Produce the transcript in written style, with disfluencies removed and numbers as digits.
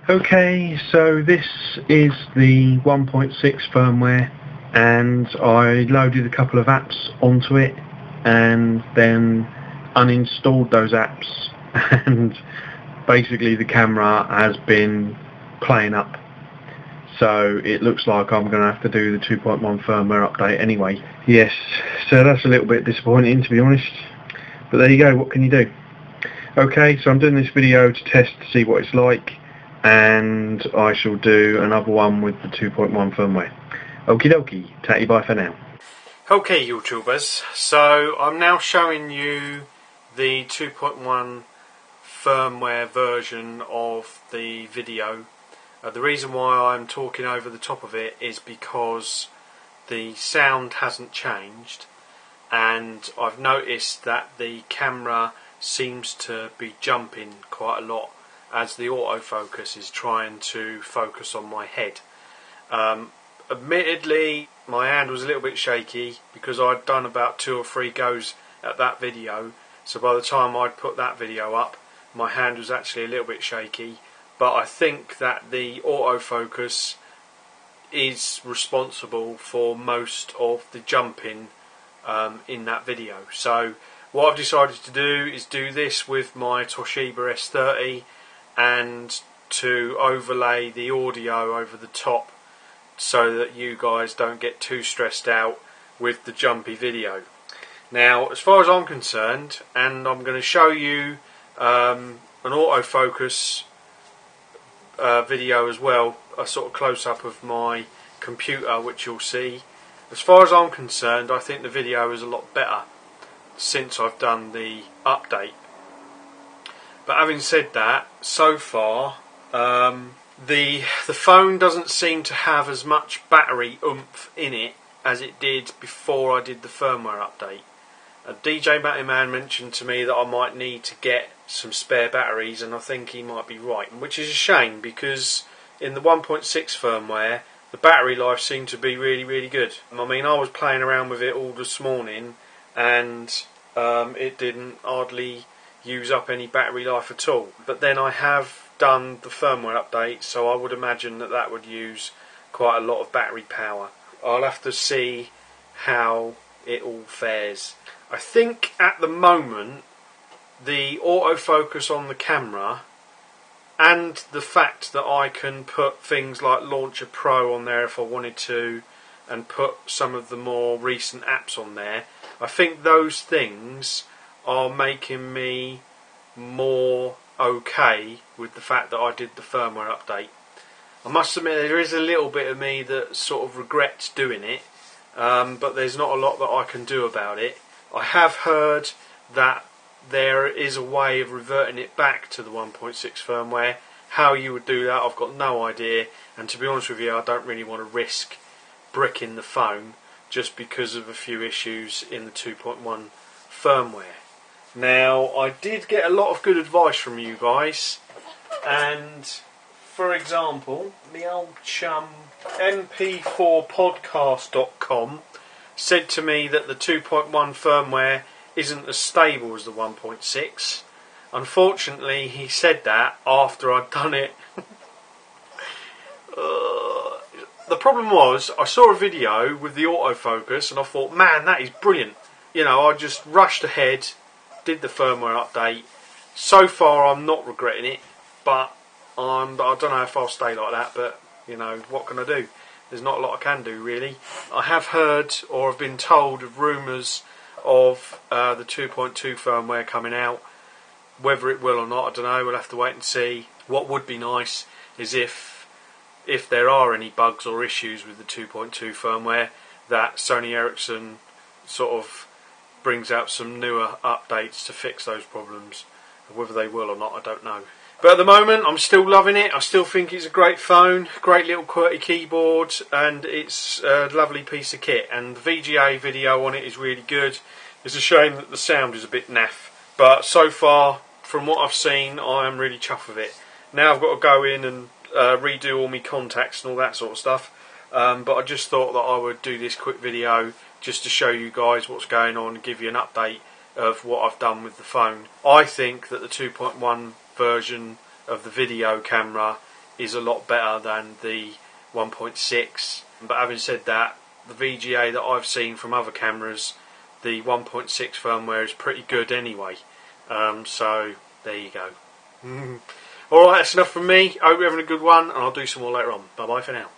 Okay, so this is the 1.6 firmware, and I loaded a couple of apps onto it and then uninstalled those apps and basically the camera has been playing up, so it looks like I'm going to have to do the 2.1 firmware update anyway. Yes, so that's a little bit disappointing, to be honest, but there you go, what can you do? Okay, so I'm doing this video to test to see what it's like, and I shall do another one with the 2.1 firmware. Okie dokie, tatty bye for now. Okay YouTubers, so I'm now showing you the 2.1 firmware version of the video. The reason why I'm talking over the top of it is because the sound hasn't changed, and I've noticed that the camera seems to be jumping quite a lot as the autofocus is trying to focus on my head. Admittedly, my hand was a little bit shaky because I'd done about 2 or 3 goes at that video, so by the time I'd put that video up my hand was actually a little bit shaky, but I think that the autofocus is responsible for most of the jumping in that video. So what I've decided to do is do this with my Toshiba S30 and to overlay the audio over the top so that you guys don't get too stressed out with the jumpy video. Now, as far as I'm concerned, and I'm going to show you an autofocus video as well, a sort of close-up of my computer which you'll see. As far as I'm concerned, I think the video is a lot better since I've done the update. But having said that, so far the phone doesn't seem to have as much battery oomph in it as it did before I did the firmware update. DJ Batman mentioned to me that I might need to get some spare batteries, and I think he might be right, which is a shame because in the 1.6 firmware the battery life seemed to be really good. I mean, I was playing around with it all this morning and it didn't hardly use up any battery life at all. But then I have done the firmware update, so I would imagine that that would use quite a lot of battery power. I'll have to see how it all fares. I think at the moment the autofocus on the camera and the fact that I can put things like Launcher Pro on there if I wanted to, and put some of the more recent apps on there, I think those things are making me more okay with the fact that I did the firmware update. I must admit there is a little bit of me that sort of regrets doing it, but there's not a lot that I can do about it. I have heard that there is a way of reverting it back to the 1.6 firmware. How you would do that I've got no idea, and to be honest with you I don't really want to risk bricking the phone just because of a few issues in the 2.1 firmware. Now, I did get a lot of good advice from you guys, and for example the old chum mp4podcast.com said to me that the 2.1 firmware isn't as stable as the 1.6. Unfortunately, he said that after I'd done it. The problem was, I saw a video with the autofocus and I thought, man, that is brilliant. You know, I just rushed ahead, did the firmware update. So far, I'm not regretting it, but I don't know if I'll stay like that, but, you know, what can I do? There's not a lot I can do, really. I have heard, or have been told, of rumours of the 2.2 firmware coming out. Whether it will or not, I don't know. We'll have to wait and see. What would be nice is if there are any bugs or issues with the 2.2 firmware, that Sony Ericsson sort of brings out some newer updates to fix those problems. Whether they will or not, I don't know. But at the moment, I'm still loving it. I still think it's a great phone, great little QWERTY keyboard, and it's a lovely piece of kit. And the VGA video on it is really good. It's a shame that the sound is a bit naff. But so far, from what I've seen, I am really chuffed with it. Now I've got to go in and redo all my contacts and all that sort of stuff. But I just thought that I would do this quick video just to show you guys what's going on and give you an update of what I've done with the phone. I think that the 2.1 version of the video camera is a lot better than the 1.6. But having said that, the VGA that I've seen from other cameras, the 1.6 firmware is pretty good anyway. So there you go. Alright, that's enough from me. I hope you're having a good one, and I'll do some more later on. Bye bye for now.